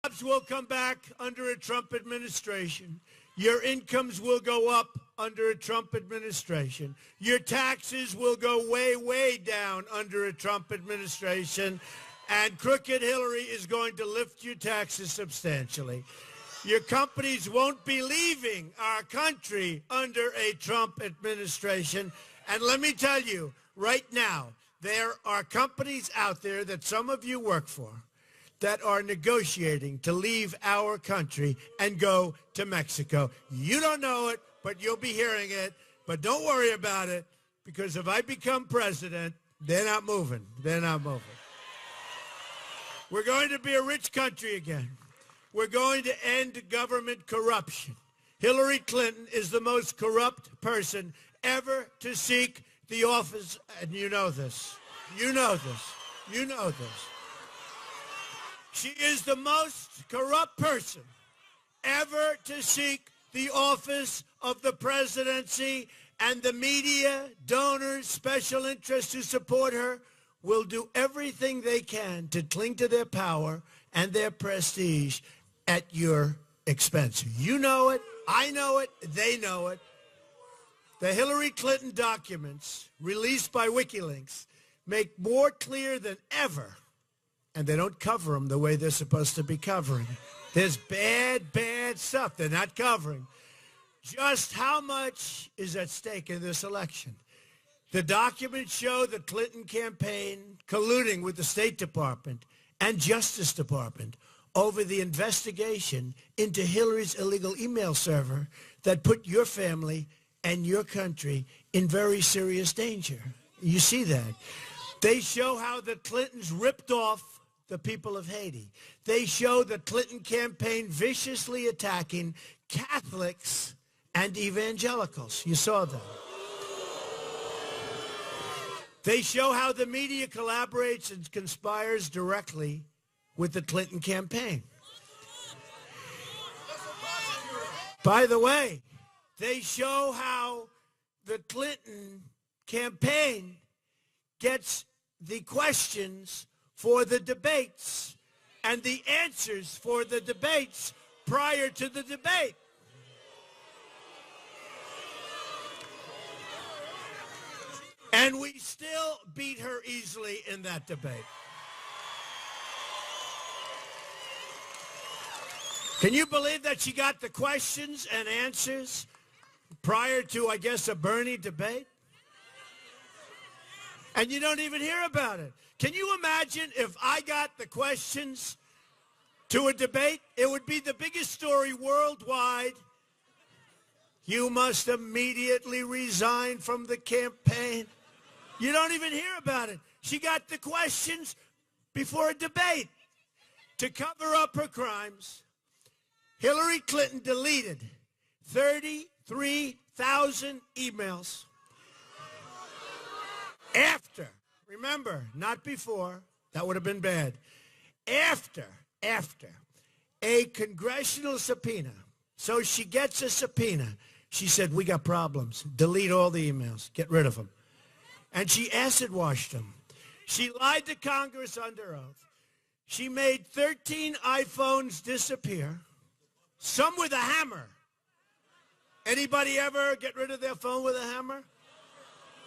jobs will come back under a Trump administration. Your incomes will go up under a Trump administration. Your taxes will go way, way down under a Trump administration. And crooked Hillary is going to lift your taxes substantially. Your companies won't be leaving our country under a Trump administration. And let me tell you, right now, there are companies out there that some of you work for that are negotiating to leave our country and go to Mexico. You don't know it, but you'll be hearing it. But don't worry about it, because if I become president, they're not moving. They're not moving. We're going to be a rich country again. We're going to end government corruption. Hillary Clinton is the most corrupt person ever to seek the office, and you know this. You know this. You know this. She is the most corrupt person ever to seek the office of the presidency, and the media, donors, special interests who support her will do everything they can to cling to their power and their prestige at your expense. You know it, I know it, they know it. The Hillary Clinton documents released by WikiLeaks make more clear than ever, and they don't cover them the way they're supposed to be covering. There's bad, bad stuff they're not covering. Just how much is at stake in this election? The documents show the Clinton campaign colluding with the State Department and Justice Department over the investigation into Hillary's illegal email server that put your family and your country in very serious danger. You see that. They show how the Clintons ripped off the people of Haiti. They show the Clinton campaign viciously attacking Catholics and evangelicals. You saw that. They show how the media collaborates and conspires directly with the Clinton campaign. By the way, they show how the Clinton campaign gets the questions for the debates and the answers for the debates prior to the debate. And we still beat her easily in that debate. Can you believe that she got the questions and answers prior to, I guess, a Bernie debate? And you don't even hear about it. Can you imagine if I got the questions to a debate? It would be the biggest story worldwide. You must immediately resign from the campaign. You don't even hear about it. She got the questions before a debate. To cover up her crimes, Hillary Clinton deleted 33,000 emails after, remember, not before, that would have been bad, after a congressional subpoena. So she gets a subpoena. She said, we got problems. Delete all the emails. Get rid of them. And she acid washed them. She lied to Congress under oath. She made 13 iPhones disappear, some with a hammer. Anybody ever get rid of their phone with a hammer?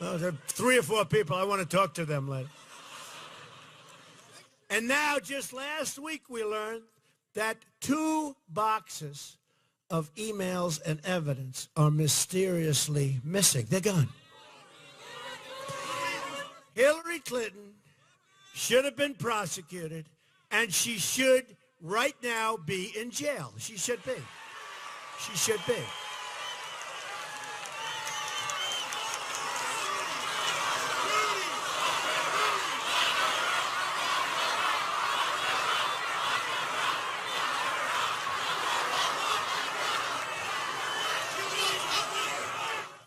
Oh, there are 3 or 4 people. I want to talk to them later. And now, just last week, we learned that 2 boxes of emails and evidence are mysteriously missing. They're gone. Hillary Clinton should have been prosecuted, and she should right now be in jail. She should be. She should be.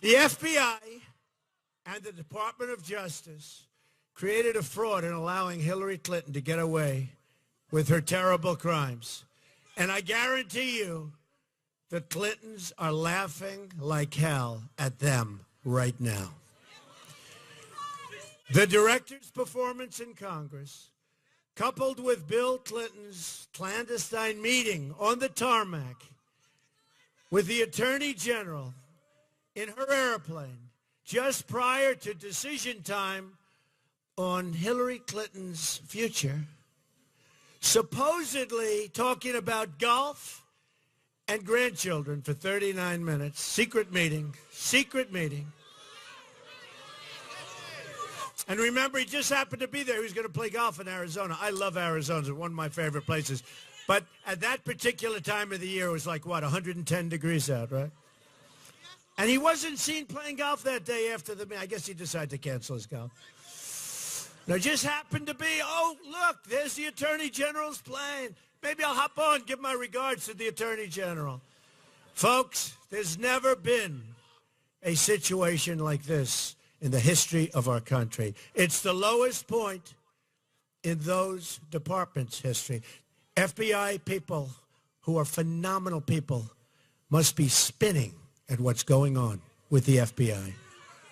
The FBI and the Department of Justice created a fraud in allowing Hillary Clinton to get away with her terrible crimes. And I guarantee you, the Clintons are laughing like hell at them right now. The director's performance in Congress, coupled with Bill Clinton's clandestine meeting on the tarmac with the Attorney General in her airplane just prior to decision time on Hillary Clinton's future, supposedly talking about golf and grandchildren for 39 minutes. Secret meeting. And remember, he just happened to be there. He was going to play golf in Arizona. I love Arizona. It's one of my favorite places. But at that particular time of the year, it was like, what, 110 degrees out, right? And he wasn't seen playing golf that day after the meeting. I guess he decided to cancel his golf. Now, just happened to be, oh, look, there's the Attorney General's plane. Maybe I'll hop on, give my regards to the Attorney General. Folks, there's never been a situation like this in the history of our country. It's the lowest point in those departments' history. FBI people, who are phenomenal people, must be spinning at what's going on with the FBI.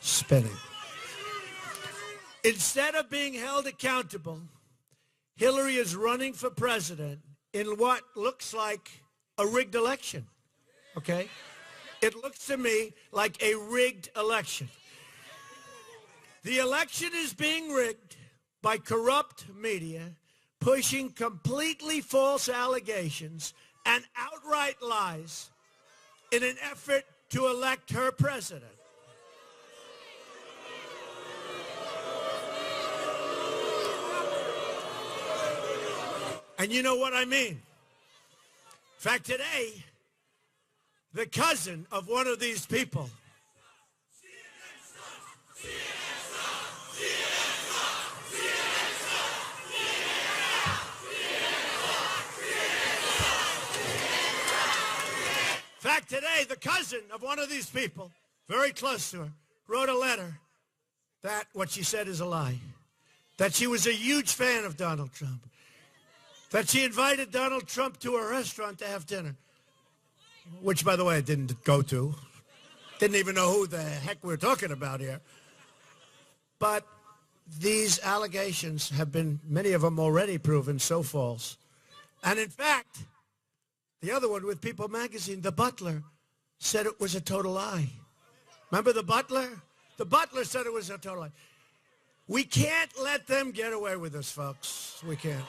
Spinning. Instead of being held accountable, Hillary is running for president in what looks like a rigged election, okay? It looks to me like a rigged election. The election is being rigged by corrupt media, pushing completely false allegations and outright lies in an effort to elect her president. And you know what I mean. In fact, today, the cousin of one of these people very close to her, wrote a letter that what she said is a lie, that she was a huge fan of Donald Trump, that she invited Donald Trump to a restaurant to have dinner, which, by the way, I didn't go to. Didn't even know who the heck we're talking about here. But these allegations have been, many of them already proven so false. And in fact, the other one with People magazine, the butler, said it was a total lie. Remember the butler? The butler said it was a total lie. We can't let them get away with this, folks. We can't.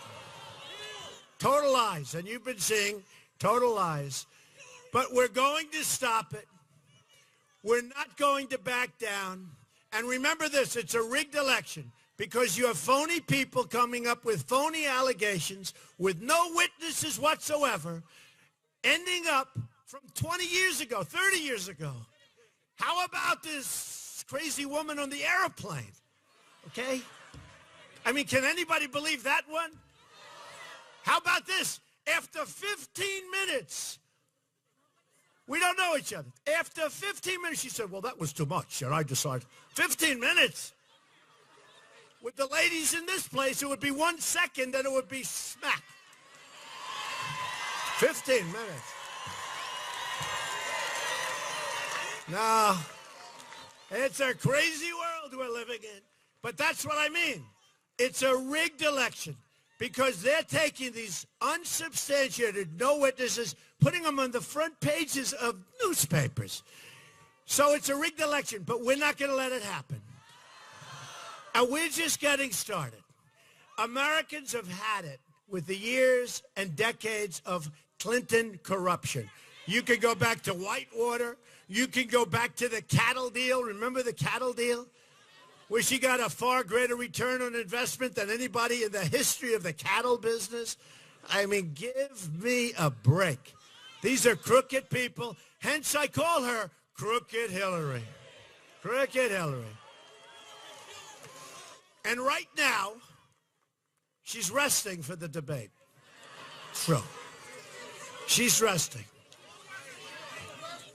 Total lies. And you've been seeing total lies. But we're going to stop it. We're not going to back down. And remember this, it's a rigged election because you have phony people coming up with phony allegations with no witnesses whatsoever, ending up from 20 years ago, 30 years ago. How about this crazy woman on the airplane? Okay? I mean, can anybody believe that one? How about this? After 15 minutes, we don't know each other. After 15 minutes, she said, well, that was too much. And I decided, 15 minutes? With the ladies in this place, it would be 1 second and it would be smack. 15 minutes. No, it's a crazy world we're living in. But that's what I mean. It's a rigged election because they're taking these unsubstantiated, no witnesses, putting them on the front pages of newspapers. So it's a rigged election, but we're not going to let it happen. And we're just getting started. Americans have had it with the years and decades of Clinton corruption. You can go back to Whitewater. You can go back to the cattle deal. Remember the cattle deal? Where she got a far greater return on investment than anybody in the history of the cattle business. I mean, give me a break. These are crooked people. Hence, I call her Crooked Hillary. Crooked Hillary. And right now, she's resting for the debate. So, she's resting.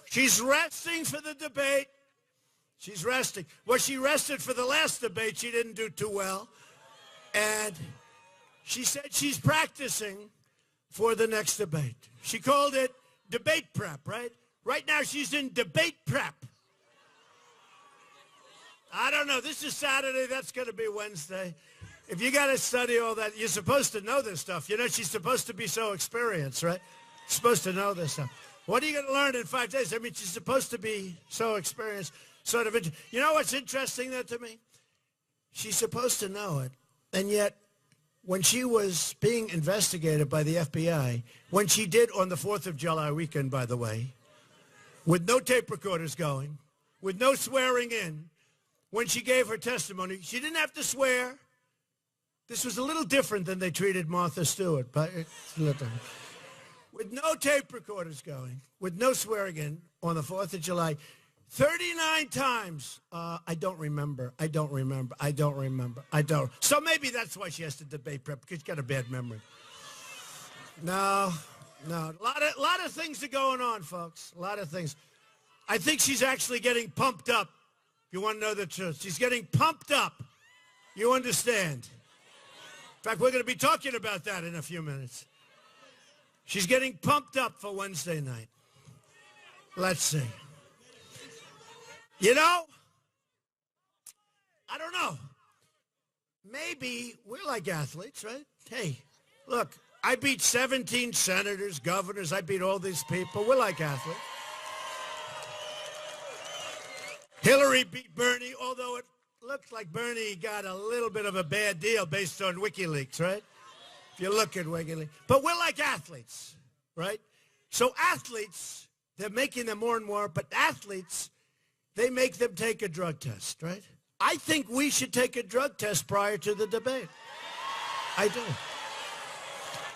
She's resting for the debate. She's resting. Well, she rested for the last debate. She didn't do too well. And she said she's practicing for the next debate. She called it debate prep, right? Right now, she's in debate prep. I don't know. This is Saturday. That's going to be Wednesday. If you got to study all that, you're supposed to know this stuff. You know, she's supposed to be so experienced, right? Supposed to know this stuff. What are you going to learn in 5 days? I mean, she's supposed to be so experienced, sort of. You know what's interesting, though, to me? She's supposed to know it. And yet, when she was being investigated by the FBI, when she did on the 4th of July weekend, by the way, with no tape recorders going, with no swearing in, when she gave her testimony, she didn't have to swear. This was a little different than they treated Martha Stewart, but with no tape recorders going, with no swearing in on the 4th of July, 39 times, I don't remember. So maybe that's why she has to debate prep, because she's got a bad memory. No. A lot of things are going on, folks. A lot of things. I think she's actually getting pumped up. If you want to know the truth, she's getting pumped up. You understand? In fact, we're going to be talking about that in a few minutes. She's getting pumped up for Wednesday night. Let's see. You know, I don't know. Maybe we're like athletes, right? Hey, look, I beat 17 senators, governors. I beat all these people. We're like athletes. Hillary beat Bernie, although it looks like Bernie got a little bit of a bad deal based on WikiLeaks, right? If you look at WikiLeaks. But we're like athletes, right? So athletes, they're making them more and more, but athletes, they make them take a drug test, right? I think we should take a drug test prior to the debate. I do.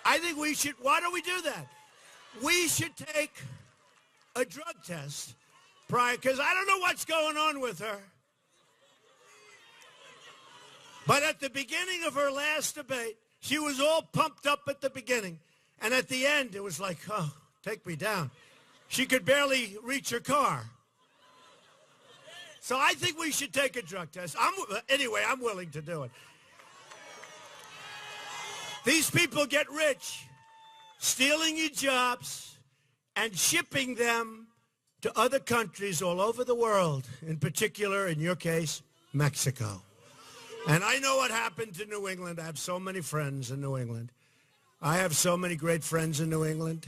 I think we should. Why don't we do that? We should take a drug test prior, because I don't know what's going on with her. But at the beginning of her last debate, she was all pumped up at the beginning. And at the end, it was like, oh, take me down. She could barely reach her car. So I think we should take a drug test. Anyway, I'm willing to do it. These people get rich stealing your jobs and shipping them to other countries all over the world, in particular, in your case, Mexico. And I know what happened to New England. I have so many friends in New England. I have so many great friends in New England,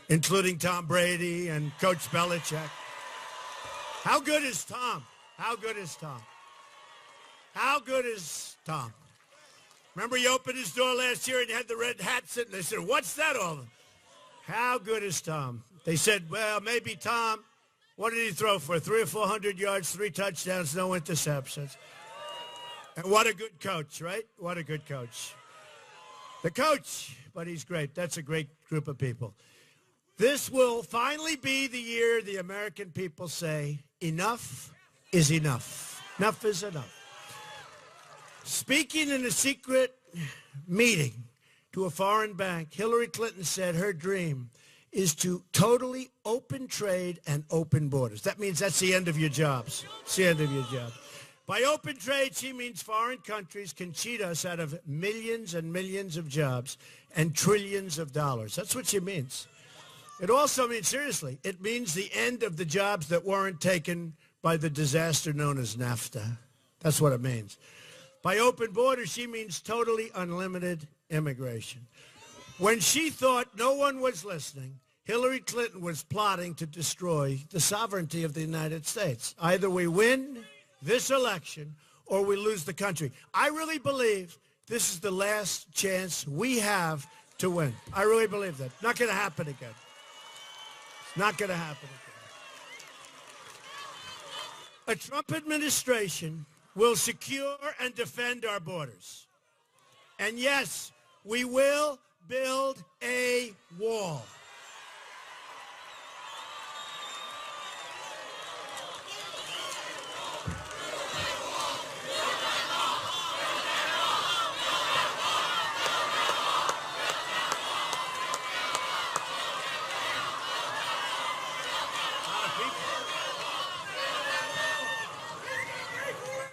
including Tom Brady and Coach Belichick. How good is Tom? How good is Tom? How good is Tom? Remember he opened his door last year and he had the red hat sitting. They said, what's that all of? How good is Tom? They said, well, maybe Tom, what did he throw for? 300 or 400 yards, 3 touchdowns, no interceptions. And what a good coach, right? What a good coach. The coach, but he's great. That's a great group of people. This will finally be the year the American people say, enough is enough. Enough is enough. Speaking in a secret meeting to a foreign bank, Hillary Clinton said her dream is to totally open trade and open borders. That means that's the end of your jobs. It's the end of your job. By open trade, she means foreign countries can cheat us out of millions and millions of jobs and trillions of dollars. That's what she means. It also means, seriously, it means the end of the jobs that weren't taken by the disaster known as NAFTA. That's what it means. By open borders, she means totally unlimited immigration. When she thought no one was listening, Hillary Clinton was plotting to destroy the sovereignty of the United States. Either we win this election or we lose the country. I really believe this is the last chance we have to win. I really believe that. Not going to happen again. It's not going to happen again. A Trump administration will secure and defend our borders. And yes, we will build a wall.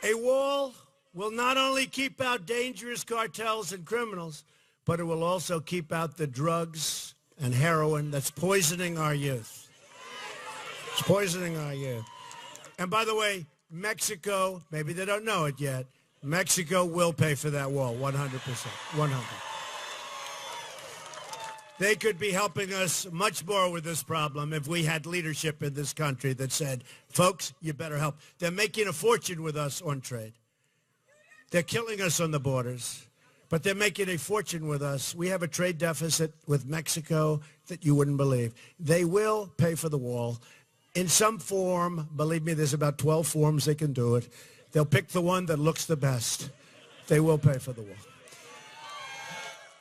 A wall will not only keep out dangerous cartels and criminals, but it will also keep out the drugs and heroin that's poisoning our youth. It's poisoning our youth. And by the way, Mexico, maybe they don't know it yet, Mexico will pay for that wall, 100%. 100. They could be helping us much more with this problem if we had leadership in this country that said, folks, you better help. They're making a fortune with us on trade. They're killing us on the borders, but they're making a fortune with us. We have a trade deficit with Mexico that you wouldn't believe. They will pay for the wall in some form. Believe me, there's about 12 forms they can do it. They'll pick the one that looks the best. They will pay for the wall.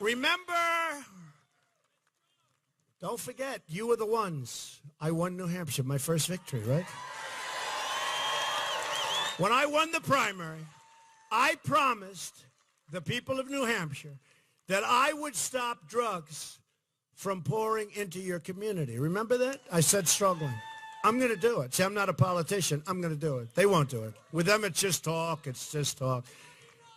Remember, don't forget, you were the ones. I won New Hampshire, my first victory, right? When I won the primary, I promised the people of New Hampshire that I would stop drugs from pouring into your community. Remember that? I said struggling. I'm going to do it. See, I'm not a politician. I'm going to do it. They won't do it. With them, it's just talk. It's just talk.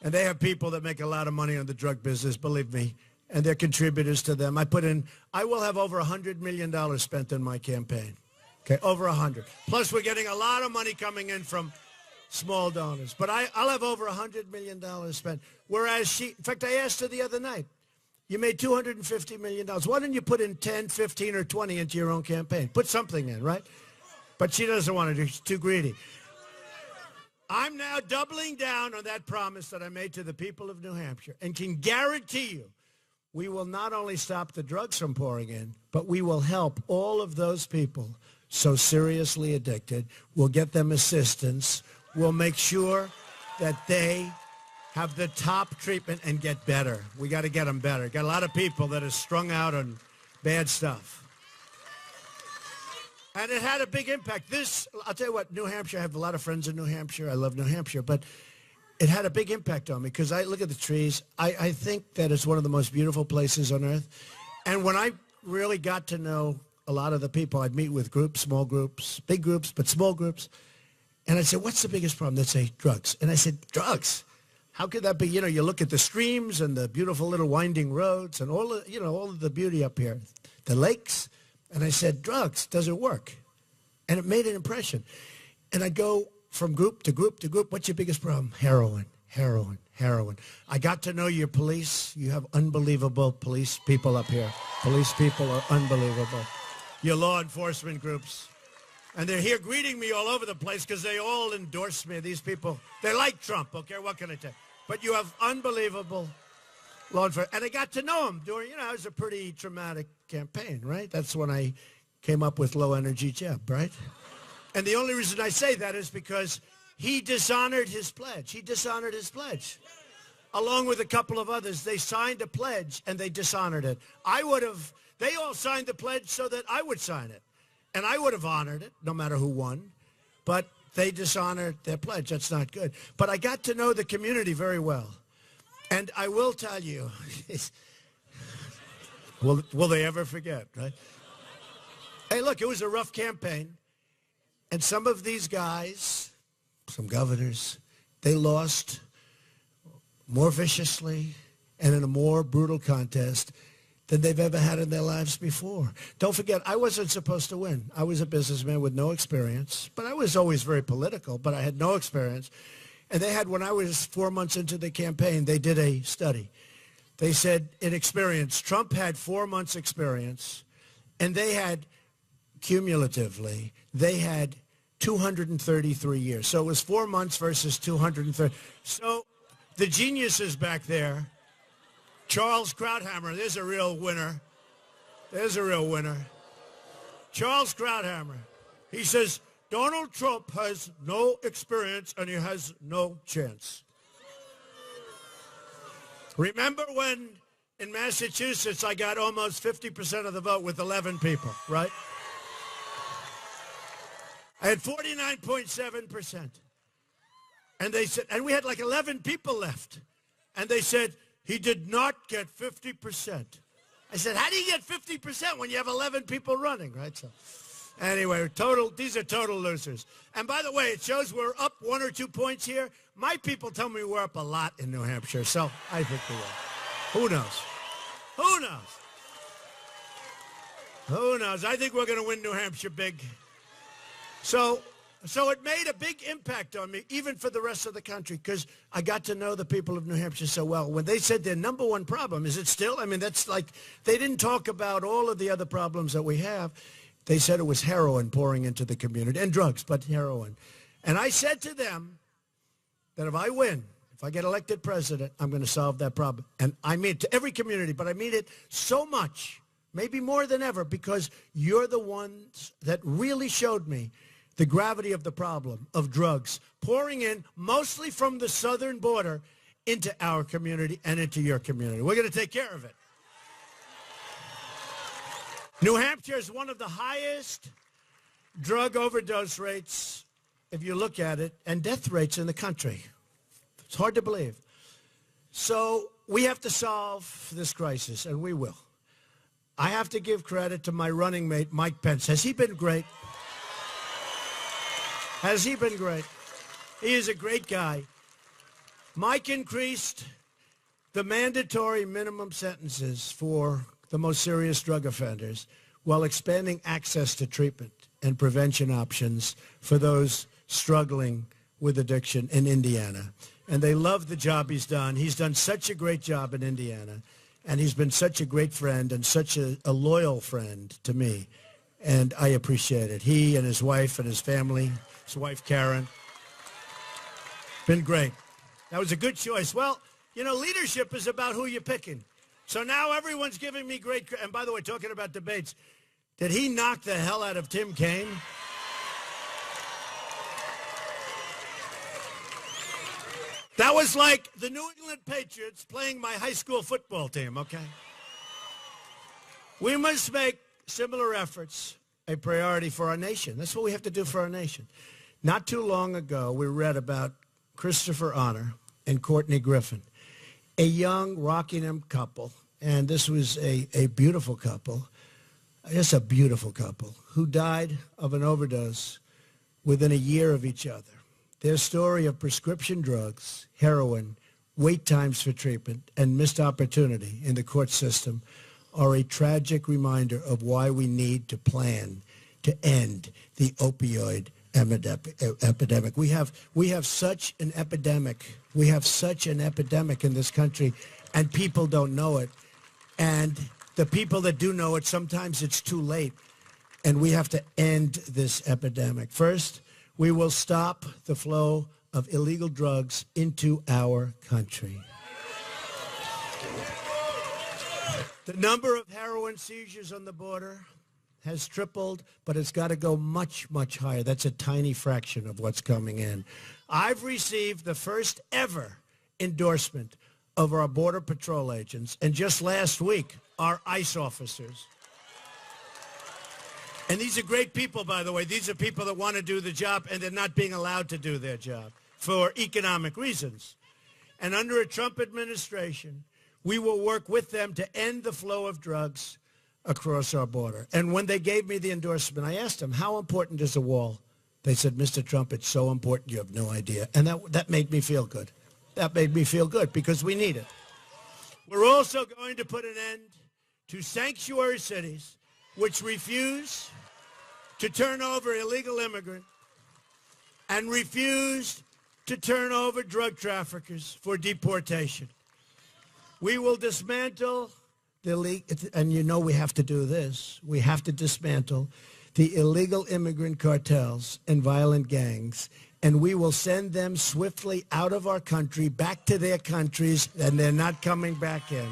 And they have people that make a lot of money on the drug business, believe me, and they're contributors to them. I will have over $100 million spent in my campaign. Okay, over 100. Plus, we're getting a lot of money coming in from small donors. But I'll have over $100 million spent. Whereas in fact, I asked her the other night, you made $250 million. Why don't you put in 10, 15, or 20 into your own campaign? Put something in, right? But she doesn't want to do. She's too greedy. I'm now doubling down on that promise that I made to the people of New Hampshire and can guarantee you we will not only stop the drugs from pouring in, but we will help all of those people so seriously addicted. We'll get them assistance. We'll make sure that they have the top treatment and get better. We got to get them better. Got a lot of people that are strung out on bad stuff. And it had a big impact. I'll tell you what, New Hampshire, I have a lot of friends in New Hampshire. I love New Hampshire. But it had a big impact on me because I look at the trees. I think that it's one of the most beautiful places on earth. And when I really got to know a lot of the people, I'd meet with groups, small groups, big groups, but small groups. And I'd say, what's the biggest problem? They'd say, drugs. And I said, drugs? How could that be? You know, you look at the streams and the beautiful little winding roads and all of the beauty up here, the lakes. And I said, drugs doesn't work. And it made an impression. And I go from group to group to group. What's your biggest problem? Heroin, heroin, heroin. I got to know your police. You have unbelievable police people up here. Police people are unbelievable. Your law enforcement groups. And they're here greeting me all over the place because they all endorse me. These people, they like Trump, okay? What can I tell you? But you have unbelievable law enforcement. And I got to know him during, it was a pretty traumatic campaign, right? That's when I came up with Low Energy Jeb, right? And the only reason I say that is because he dishonored his pledge. He dishonored his pledge. Along with a couple of others, they signed a pledge and they dishonored it. They all signed the pledge so that I would sign it. And I would have honored it, no matter who won. But they dishonored their pledge. That's not good. But I got to know the community very well. And I will tell you, will they ever forget, right? Hey, look, it was a rough campaign. And some of these guys, some governors, they lost more viciously and in a more brutal contest than they've ever had in their lives before. Don't forget, I wasn't supposed to win. I was a businessman with no experience, but I was always very political, but I had no experience. And they had, when I was 4 months into the campaign, they did a study. They said, in experience, Trump had 4 months experience, and they had, cumulatively, they had 233 years. So it was 4 months versus 230. So the geniuses back there, Charles Krauthammer, there's a real winner. There's a real winner. Charles Krauthammer, he says, Donald Trump has no experience and he has no chance. Remember when in Massachusetts I got almost 50% of the vote with 11 people, right? I had 49.7%. And they said, and we had like 11 people left. And they said, he did not get 50%. I said, how do you get 50% when you have 11 people running, right? So anyway, these are total losers. And by the way, it shows we're up 1 or 2 points here. My people tell me we're up a lot in New Hampshire, so I think we will. Who knows? Who knows? Who knows? I think we're going to win New Hampshire big. So So it made a big impact on me, even for the rest of the country, because I got to know the people of New Hampshire so well. When they said their number one problem, is it still? I mean, that's like, they didn't talk about all of the other problems that we have. They said it was heroin pouring into the community, and drugs, but heroin. And I said to them that if I win, if I get elected president, I'm going to solve that problem. And I mean it to every community, but I mean it so much, maybe more than ever, because you're the ones that really showed me the gravity of the problem of drugs pouring in mostly from the southern border into our community and into your community. We're going to take care of it. New Hampshire is one of the highest drug overdose rates, if you look at it, and death rates in the country. It's hard to believe. So we have to solve this crisis, and we will. I have to give credit to my running mate, Mike Pence. Has he been great? Has he been great? He is a great guy. Mike increased the mandatory minimum sentences for the most serious drug offenders while expanding access to treatment and prevention options for those struggling with addiction in Indiana. And they love the job he's done. He's done such a great job in Indiana, and he's been such a great friend and such a loyal friend to me. And I appreciate it. He and his wife and his family, his wife Karen, been great. That was a good choice. Well, you know, leadership is about who you're picking. So now everyone's giving me great credit. And by the way, talking about debates, did he knock the hell out of Tim Kaine? That was like the New England Patriots playing my high school football team, okay? We must make similar efforts a priority for our nation. That's what we have to do for our nation. Not too long ago, we read about Christopher Honor and Courtney Griffin, a young Rockingham couple, and this was a beautiful couple, just a beautiful couple, who died of an overdose within a year of each other. Their story of prescription drugs, heroin, wait times for treatment, and missed opportunity in the court system are a tragic reminder of why we need to plan to end the opioid epidemic. We have such an epidemic. We have such an epidemic in this country, and people don't know it. And the people that do know it, sometimes it's too late. And we have to end this epidemic. First, we will stop the flow of illegal drugs into our country. The number of heroin seizures on the border has tripled, but it's got to go much, much higher. That's a tiny fraction of what's coming in. I've received the first ever endorsement of our Border Patrol agents, and just last week, our ICE officers. And these are great people, by the way. These are people that want to do the job, and they're not being allowed to do their job for economic reasons. And under a Trump administration, we will work with them to end the flow of drugs across our border. And when they gave me the endorsement, I asked them, how important is the wall? They said, Mr. Trump, it's so important, you have no idea. And that made me feel good. That made me feel good because we need it. We're also going to put an end to sanctuary cities which refuse to turn over illegal immigrants and refuse to turn over drug traffickers for deportation. We will dismantle and you know we have to do this, we have to dismantle the illegal immigrant cartels and violent gangs, and we will send them swiftly out of our country, back to their countries, and they're not coming back in.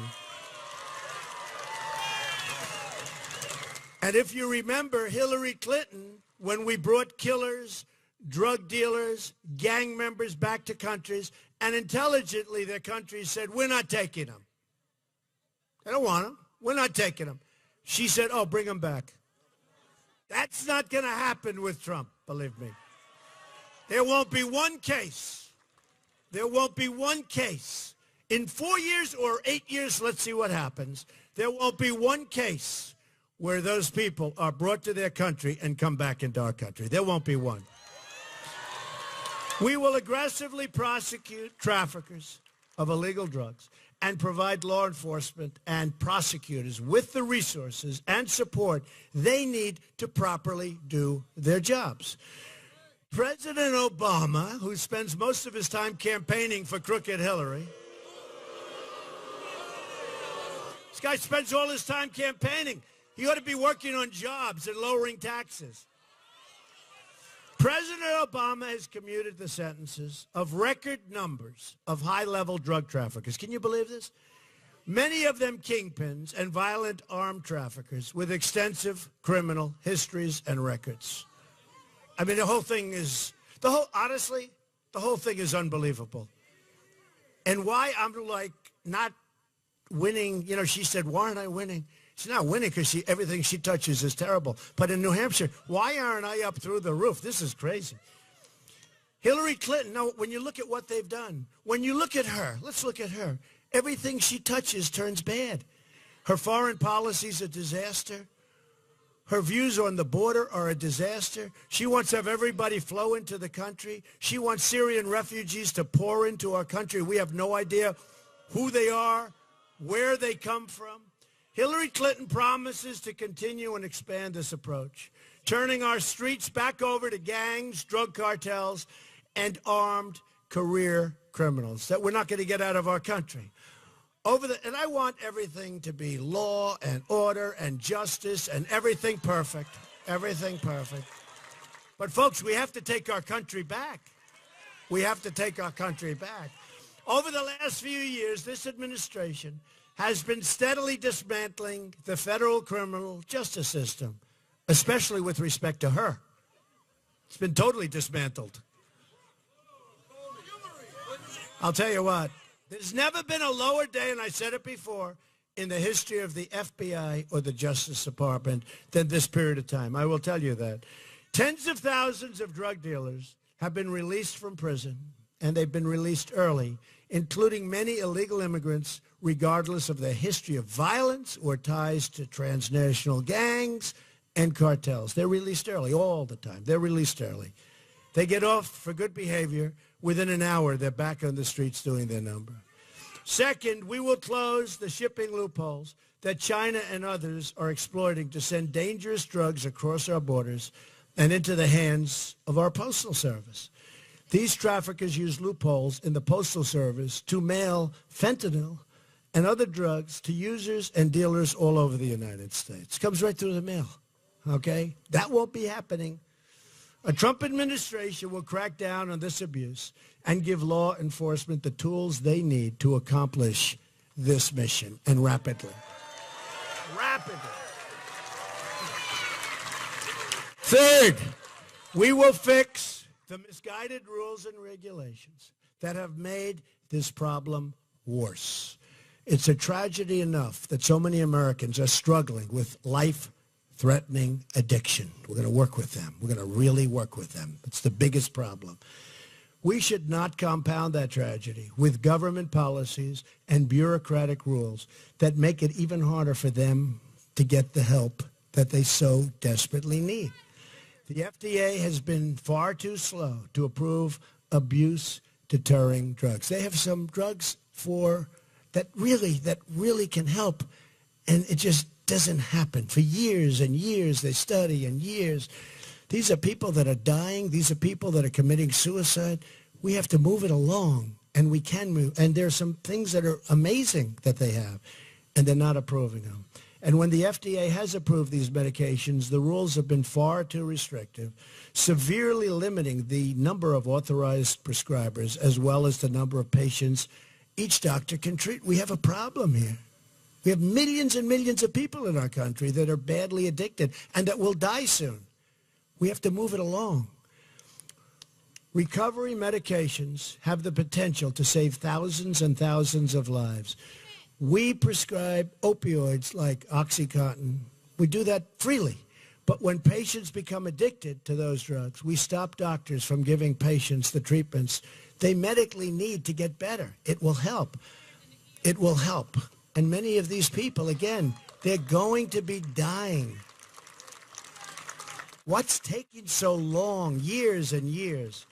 And if you remember Hillary Clinton, when we brought killers, drug dealers, gang members back to countries, and intelligently their countries said, we're not taking them. They don't want them. We're not taking them. She said, oh, bring them back. That's not going to happen with Trump, believe me. There won't be one case. There won't be one case. In 4 years or 8 years, let's see what happens. There won't be one case where those people are brought to their country and come back into our country. There won't be one. We will aggressively prosecute traffickers of illegal drugs and provide law enforcement and prosecutors with the resources and support they need to properly do their jobs. President Obama, who spends most of his time campaigning for crooked Hillary, this guy spends all his time campaigning. He ought to be working on jobs and lowering taxes. President Obama has commuted the sentences of record numbers of high-level drug traffickers. Can you believe this? Many of them kingpins and violent armed traffickers with extensive criminal histories and records. I mean, honestly, the whole thing is unbelievable. And why I'm like not winning, she said, why aren't I winning? She's not winning because everything she touches is terrible. But in New Hampshire, why aren't I up through the roof? This is crazy. Hillary Clinton, no, when you look at what they've done, when you look at her, let's look at her. Everything she touches turns bad. Her foreign policy is a disaster. Her views on the border are a disaster. She wants to have everybody flow into the country. She wants Syrian refugees to pour into our country. We have no idea who they are, where they come from. Hillary Clinton promises to continue and expand this approach, turning our streets back over to gangs, drug cartels, and armed career criminals that we're not going to get out of our country. And I want everything to be law and order and justice and everything perfect, everything perfect. But folks, we have to take our country back. We have to take our country back. Over the last few years, this administration has been steadily dismantling the federal criminal justice system, especially with respect to her. It's been totally dismantled. I'll tell you what, there's never been a lower day, and I said it before, in the history of the FBI or the Justice Department than this period of time. I will tell you that. Tens of thousands of drug dealers have been released from prison, and they've been released early, including many illegal immigrants, regardless of their history of violence or ties to transnational gangs and cartels. They're released early all the time. They're released early. They get off for good behavior. Within an hour, they're back on the streets doing their number. Second, we will close the shipping loopholes that China and others are exploiting to send dangerous drugs across our borders and into the hands of our Postal Service. These traffickers use loopholes in the Postal Service to mail fentanyl and other drugs to users and dealers all over the United States. It comes right through the mail, okay? That won't be happening. A Trump administration will crack down on this abuse and give law enforcement the tools they need to accomplish this mission, and rapidly. Rapidly. Third, we will fix the misguided rules and regulations that have made this problem worse. It's a tragedy enough that so many Americans are struggling with life-threatening addiction. We're going to work with them. We're going to really work with them. It's the biggest problem. We should not compound that tragedy with government policies and bureaucratic rules that make it even harder for them to get the help that they so desperately need. The FDA has been far too slow to approve abuse-deterring drugs. They have some drugs that really can help, and it just doesn't happen. For years and years, they study, and years. These are people that are dying. These are people that are committing suicide. We have to move it along, and we can move. And there are some things that are amazing that they have, and they're not approving them. And when the FDA has approved these medications, the rules have been far too restrictive, severely limiting the number of authorized prescribers as well as the number of patients each doctor can treat. We have a problem here. We have millions and millions of people in our country that are badly addicted and that will die soon. We have to move it along. Recovery medications have the potential to save thousands and thousands of lives. We prescribe opioids like OxyContin. We do that freely. But when patients become addicted to those drugs, we stop doctors from giving patients the treatments they medically need to get better. It will help. It will help. And many of these people, again, they're going to be dying. What's taking so long, years and years?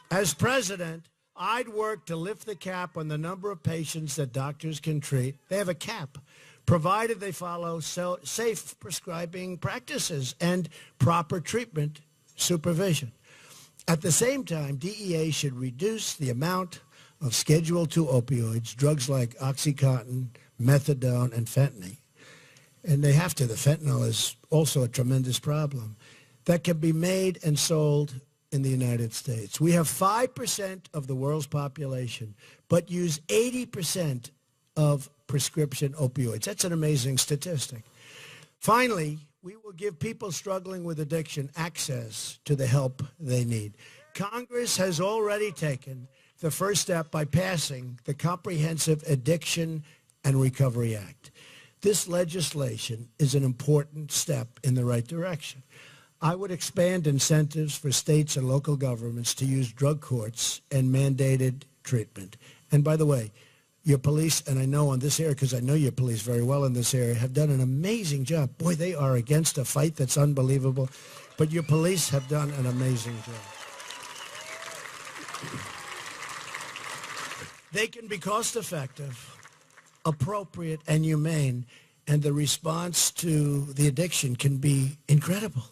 As president, I'd work to lift the cap on the number of patients that doctors can treat. They have a cap, provided they follow safe prescribing practices and proper treatment supervision. At the same time, DEA should reduce the amount of Schedule II opioids, drugs like Oxycontin, methadone, and fentanyl. And they have to. The fentanyl is also a tremendous problem that can be made and sold in the United States. We have 5% of the world's population, but use 80% of prescription opioids. That's an amazing statistic. Finally, we will give people struggling with addiction access to the help they need. Congress has already taken the first step by passing the Comprehensive Addiction and Recovery Act. This legislation is an important step in the right direction. I would expand incentives for states and local governments to use drug courts and mandated treatment. And by the way, your police, and I know on this area, because I know your police very well in this area, have done an amazing job. Boy, they are against a fight that's unbelievable. But your police have done an amazing job. They can be cost-effective, appropriate, and humane, and the response to the addiction can be incredible.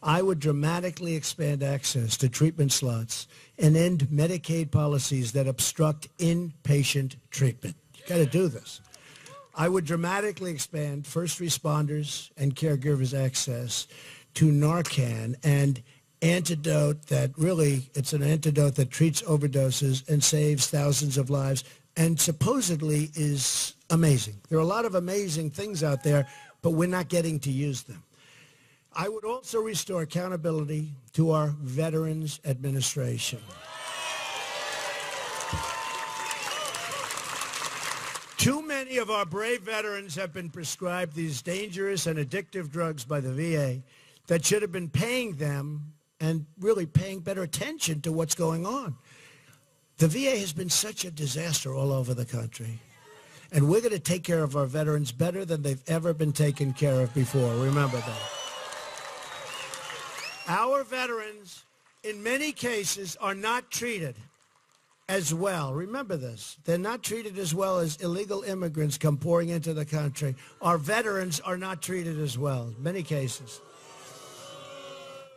I would dramatically expand access to treatment slots and end Medicaid policies that obstruct inpatient treatment. You got to do this. I would dramatically expand first responders and caregivers' access to Narcan, and antidote that really, it's an antidote that treats overdoses and saves thousands of lives and supposedly is amazing. There are a lot of amazing things out there, but we're not getting to use them. I would also restore accountability to our Veterans Administration. Too many of our brave veterans have been prescribed these dangerous and addictive drugs by the VA that should have been paying them and really paying better attention to what's going on. The VA has been such a disaster all over the country. And we're going to take care of our veterans better than they've ever been taken care of before. Remember that. Our veterans, in many cases, are not treated as well. Remember this. They're not treated as well as illegal immigrants come pouring into the country. Our veterans are not treated as well, in many cases.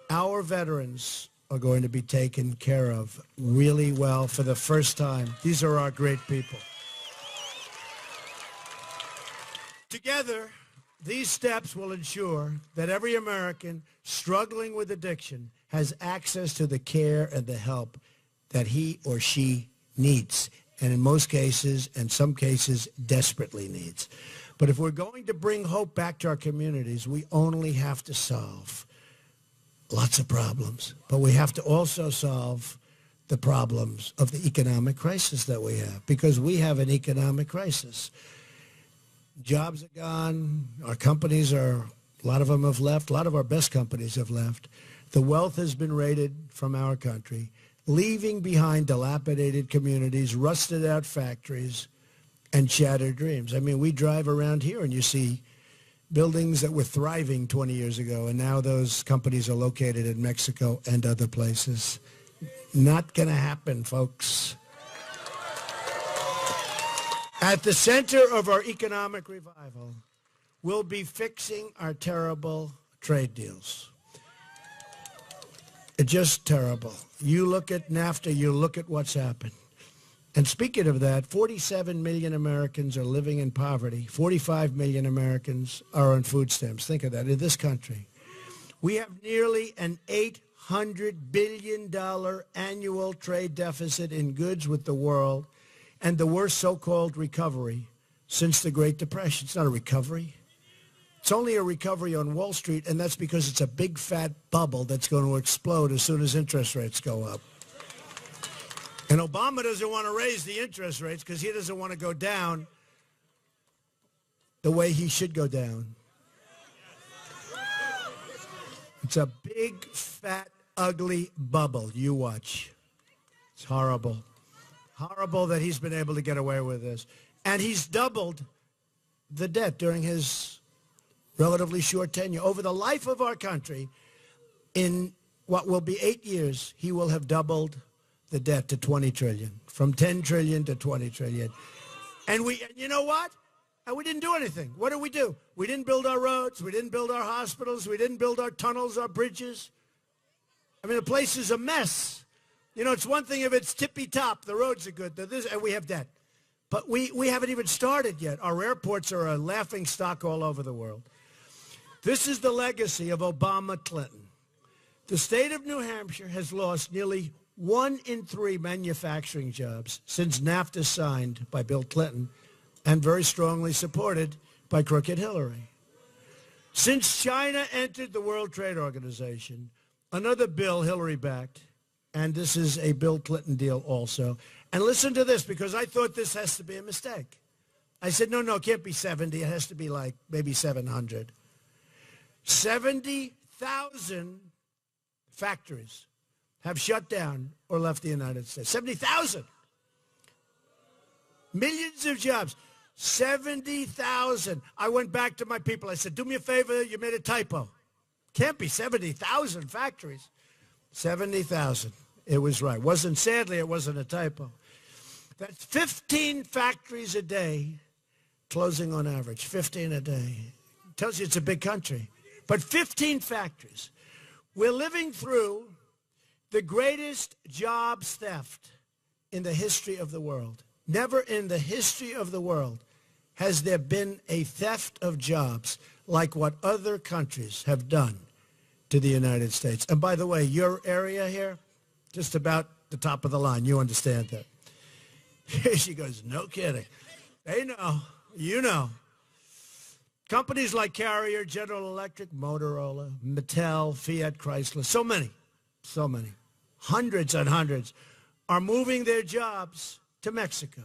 Our veterans are going to be taken care of really well for the first time. These are our great people. Together, these steps will ensure that every American struggling with addiction has access to the care and the help that he or she needs, and in most cases, and some cases, desperately needs. But if we're going to bring hope back to our communities, we only have to solve lots of problems, but we have to also solve the problems of the economic crisis that we have, because we have an economic crisis. Jobs are gone. Our companies are, a lot of them have left. A lot of our best companies have left. The wealth has been raided from our country, leaving behind dilapidated communities, rusted out factories, and shattered dreams. I mean, we drive around here and you see buildings that were thriving 20 years ago, and now those companies are located in Mexico and other places. Not going to happen, folks. At the center of our economic revival will be fixing our terrible trade deals. It's just terrible. You look at NAFTA, you look at what's happened. And speaking of that, 47 million Americans are living in poverty. 45 million Americans are on food stamps. Think of that, in this country. We have nearly an $800 billion annual trade deficit in goods with the world, and the worst so-called recovery since the Great Depression. It's not a recovery. It's only a recovery on Wall Street, and that's because it's a big fat bubble that's going to explode as soon as interest rates go up. And Obama doesn't want to raise the interest rates because he doesn't want to go down the way he should go down. It's a big, fat, ugly bubble. You watch. It's horrible. Horrible that he's been able to get away with this. And he's doubled the debt during his relatively short tenure. Over the life of our country, in what will be 8 years, he will have doubled the debt to 20 trillion, from 10 trillion to 20 trillion. And you know what? We didn't do anything. What did we do? We didn't build our roads. We didn't build our hospitals. We didn't build our tunnels, our bridges. I mean, the place is a mess. You know, it's one thing if it's tippy-top, the roads are good, and we have debt. But we haven't even started yet. Our airports are a laughing stock all over the world. This is the legacy of Obama-Clinton. The state of New Hampshire has lost nearly 1 in 3 manufacturing jobs since NAFTA signed by Bill Clinton and very strongly supported by crooked Hillary. Since China entered the World Trade Organization, another bill Hillary backed, and this is a Bill Clinton deal also. And listen to this, because I thought this has to be a mistake. I said, no, it can't be 70. It has to be like maybe 700. 70,000 factories have shut down or left the United States. 70,000. Millions of jobs. 70,000. I went back to my people. I said, do me a favor. You made a typo. Can't be 70,000 factories. 70,000. It was right. Sadly, it wasn't a typo. That's 15 factories a day closing on average. 15 a day. Tells you it's a big country. But 15 factories. We're living through the greatest jobs theft in the history of the world. Never in the history of the world has there been a theft of jobs like what other countries have done to the United States. And by the way, your area here, just about the top of the line. You understand that. She goes, no kidding. They know. You know. Companies like Carrier, General Electric, Motorola, Mattel, Fiat, Chrysler, so many, hundreds and hundreds are moving their jobs to Mexico.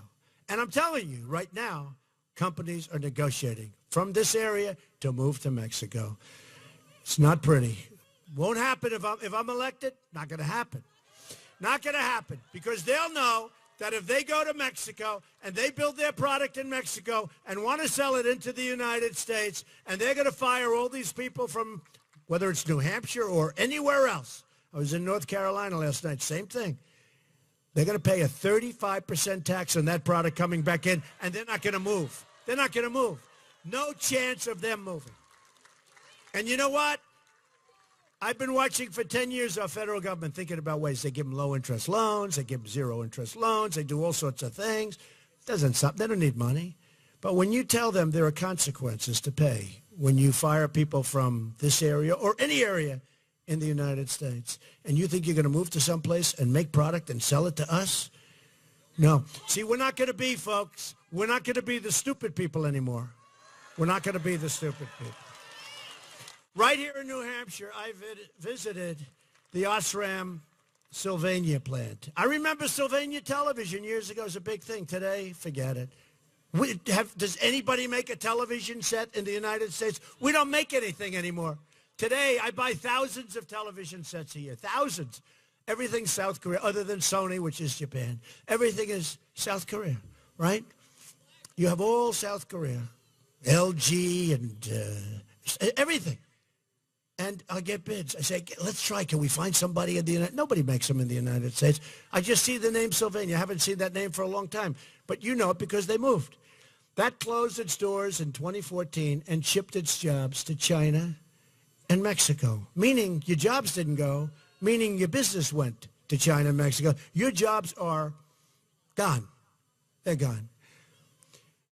And I'm telling you, right now, companies are negotiating from this area to move to Mexico. It's not pretty. Won't happen if I'm elected. Not going to happen. Not going to happen, because they'll know that if they go to Mexico and they build their product in Mexico and want to sell it into the United States, and they're going to fire all these people from, whether it's New Hampshire or anywhere else. I was in North Carolina last night, same thing. They're going to pay a 35% tax on that product coming back in, and they're not going to move. They're not going to move. No chance of them moving. And you know what? I've been watching for 10 years our federal government thinking about ways. They give them low-interest loans. They give them zero-interest loans. They do all sorts of things. Doesn't stop. They don't need money. But when you tell them there are consequences to pay when you fire people from this area or any area in the United States, and you think you're going to move to someplace and make product and sell it to us? No. See, we're not going to be, folks, we're not going to be the stupid people anymore. We're not going to be the stupid people. Right here in New Hampshire, I visited the Osram Sylvania plant. I remember Sylvania television years ago was a big thing. Today, forget it. Does anybody make a television set in the United States? We don't make anything anymore. Today, I buy thousands of television sets a year. Thousands. Everything's South Korea, other than Sony, which is Japan. Everything is South Korea, right? You have all South Korea. LG and everything. And I get bids. I say, let's try. Can we find somebody in the United States? Nobody makes them in the United States. I just see the name Sylvania. I haven't seen that name for a long time. But you know it because they moved. That closed its doors in 2014 and shipped its jobs to China and Mexico. Meaning your jobs didn't go. Meaning your business went to China and Mexico. Your jobs are gone. They're gone.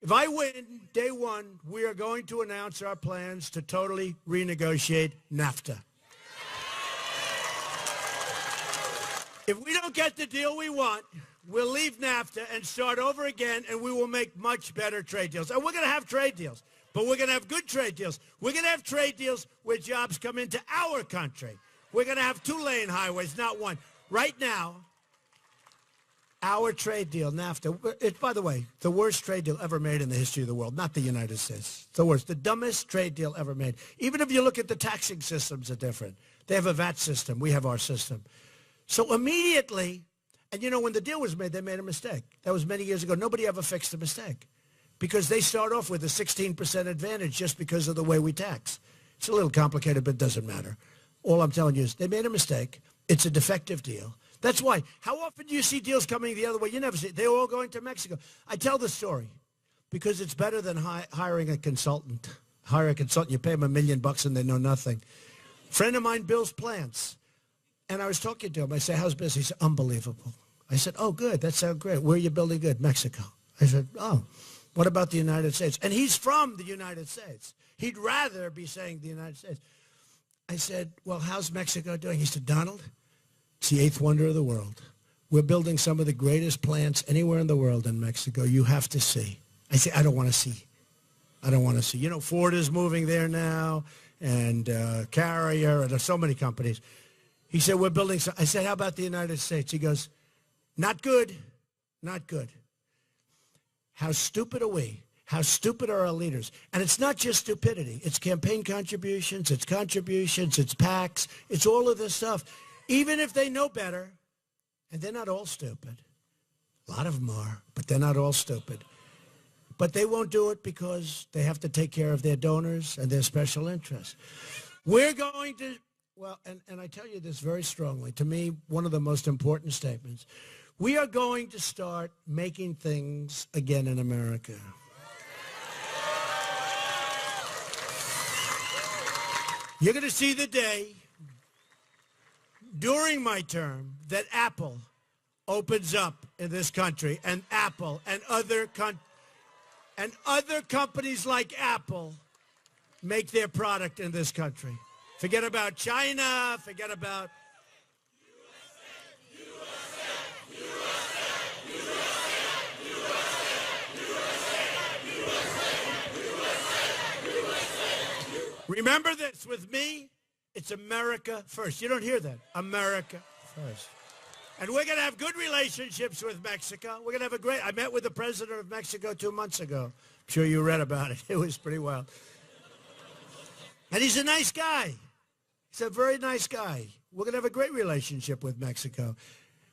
If I win, day one, we are going to announce our plans to totally renegotiate NAFTA. If we don't get the deal we want, we'll leave NAFTA and start over again, and we will make much better trade deals. And we're going to have trade deals, but we're going to have good trade deals. We're going to have trade deals where jobs come into our country. We're going to have 2-lane highways, not one. Right now, our trade deal, NAFTA, it's, by the way, the worst trade deal ever made in the history of the world, not the United States. The worst, the dumbest trade deal ever made. Even if you look at the taxing systems are different. They have a VAT system. We have our system. So immediately, and you know, when the deal was made, they made a mistake. That was many years ago. Nobody ever fixed the mistake because they start off with a 16% advantage just because of the way we tax. It's a little complicated, but it doesn't matter. All I'm telling you is they made a mistake. It's a defective deal. That's why. How often do you see deals coming the other way? You never see it. They're all going to Mexico. I tell the story because it's better than hiring a consultant. Hire a consultant. You pay them $1 million and they know nothing. Friend of mine builds plants. And I was talking to him. I said, how's business? He said, unbelievable. I said, oh, good. That sounds great. Where are you building good? Mexico. I said, oh, what about the United States? And he's from the United States. He'd rather be saying the United States. I said, well, how's Mexico doing? He said, Donald, it's the eighth wonder of the world. We're building some of the greatest plants anywhere in the world in Mexico. You have to see. I said, I don't want to see. I don't want to see. You know, Ford is moving there now, and Carrier, and there's so many companies. He said, we're building some. I said, how about the United States? He goes, not good, not good. How stupid are we? How stupid are our leaders? And it's not just stupidity. It's campaign contributions, it's PACs, it's all of this stuff. Even if they know better, and they're not all stupid. A lot of them are, but they're not all stupid. But they won't do it because they have to take care of their donors and their special interests. We're going to, well, and I tell you this very strongly, to me, one of the most important statements. We are going to start making things again in America. You're going to see the day during my term that Apple opens up in this country, and Apple and other companies like Apple make their product in this country. Forget about China, forget about Remember this, with me, it's America first. You don't hear that. America first. And we're going to have good relationships with Mexico. We're going to have a great, I met with the president of Mexico 2 months ago. I'm sure you read about it. It was pretty wild. And he's a nice guy. He's a very nice guy. We're going to have a great relationship with Mexico.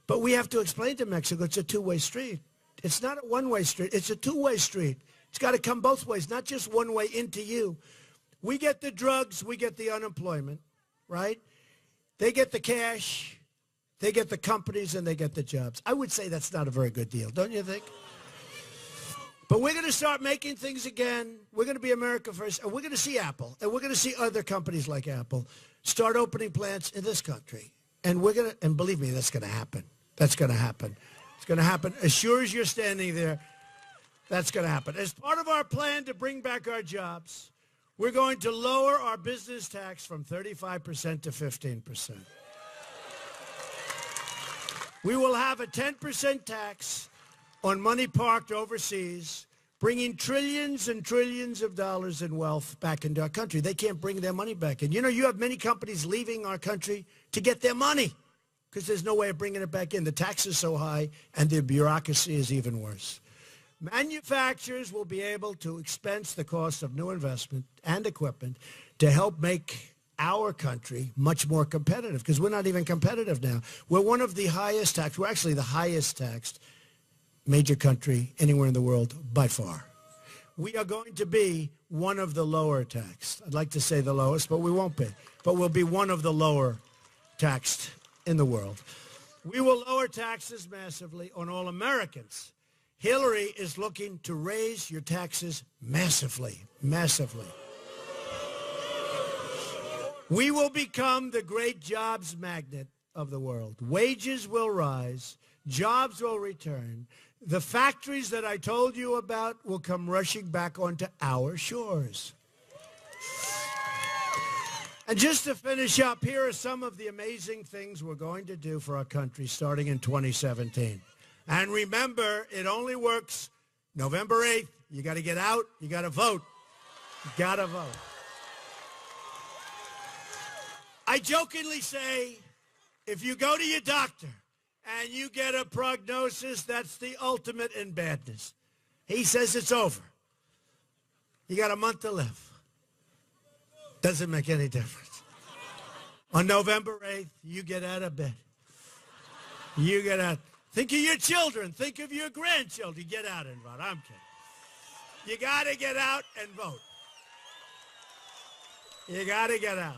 But we have to explain to Mexico it's a two-way street. It's not a one-way street. It's a two-way street. It's got to come both ways, not just one way into you. We get the drugs, we get the unemployment, right? They get the cash, they get the companies, and they get the jobs. I would say that's not a very good deal, don't you think? But we're going to start making things again. We're going to be America first, and we're going to see Apple, and we're going to see other companies like Apple start opening plants in this country. And we're going to, and believe me, that's going to happen. That's going to happen. It's going to happen. As sure as you're standing there, that's going to happen. As part of our plan to bring back our jobs, we're going to lower our business tax from 35% to 15%. We will have a 10% tax on money parked overseas, bringing trillions and trillions of dollars in wealth back into our country. They can't bring their money back in. You know, you have many companies leaving our country to get their money because there's no way of bringing it back in. The tax is so high, and the bureaucracy is even worse. Manufacturers will be able to expense the cost of new investment and equipment to help make our country much more competitive, because we're not even competitive now. We're one of the highest taxed, we're actually the highest taxed major country anywhere in the world by far. We are going to be one of the lower taxed. I'd like to say the lowest, but we won't be. But we'll be one of the lower taxed in the world. We will lower taxes massively on all Americans. Hillary is looking to raise your taxes massively, massively. We will become the great jobs magnet of the world. Wages will rise. Jobs will return. The factories that I told you about will come rushing back onto our shores. And just to finish up, here are some of the amazing things we're going to do for our country starting in 2017. And remember, it only works November 8th. You got to get out. You got to vote. You got to vote. I jokingly say, if you go to your doctor and you get a prognosis, that's the ultimate in badness. He says it's over. You got a month to live. Doesn't make any difference. On November 8th, you get out of bed. You get out. Think of your children. Think of your grandchildren. Get out and vote. I'm kidding. You got to get out and vote. You got to get out.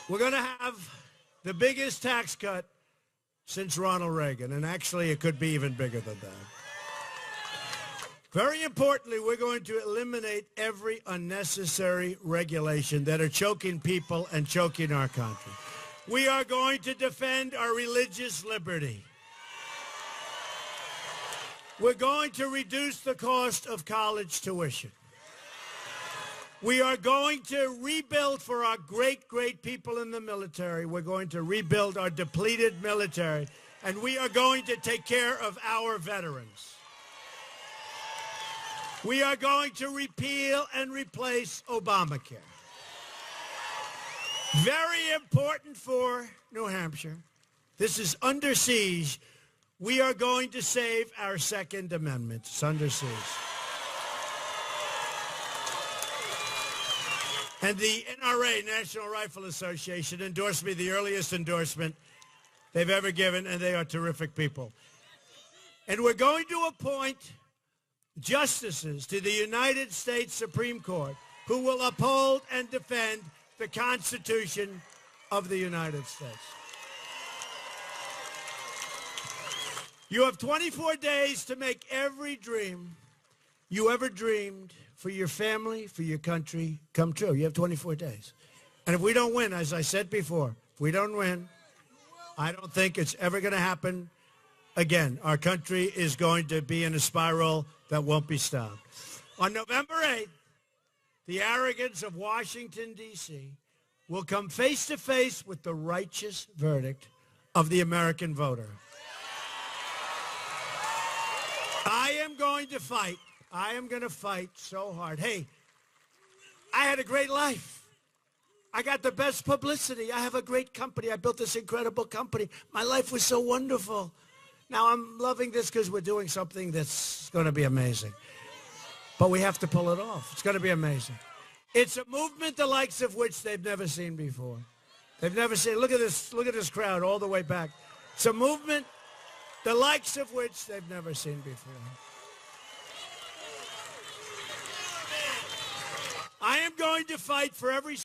We're going to have the biggest tax cut since Ronald Reagan, and actually it could be even bigger than that. Very importantly, we're going to eliminate every unnecessary regulation that are choking people and choking our country. We are going to defend our religious liberty. We're going to reduce the cost of college tuition. We are going to rebuild for our great, great people in the military. We're going to rebuild our depleted military, and we are going to take care of our veterans. We are going to repeal and replace Obamacare. Very important for New Hampshire. This is under siege. We are going to save our Second Amendment. It's under siege. And the NRA, National Rifle Association, endorsed me, the earliest endorsement they've ever given, and they are terrific people. And we're going to appoint justices to the United States Supreme Court who will uphold and defend the Constitution of the United States. You have 24 days to make every dream you ever dreamed for your family, for your country, come true. You have 24 days. And if we don't win, as I said before, if we don't win, I don't think it's ever going to happen again. Our country is going to be in a spiral that won't be stopped. On November 8th, the arrogance of Washington, D.C. will come face to face with the righteous verdict of the American voter. I am going to fight. I am going to fight so hard. Hey, I had a great life. I got the best publicity. I have a great company. I built this incredible company. My life was so wonderful. Now I'm loving this because we're doing something that's going to be amazing. But we have to pull it off. It's going to be amazing. It's a movement the likes of which they've never seen before. They've never seen. Look at this crowd all the way back. It's a movement the likes of which they've never seen before. I am going to fight for every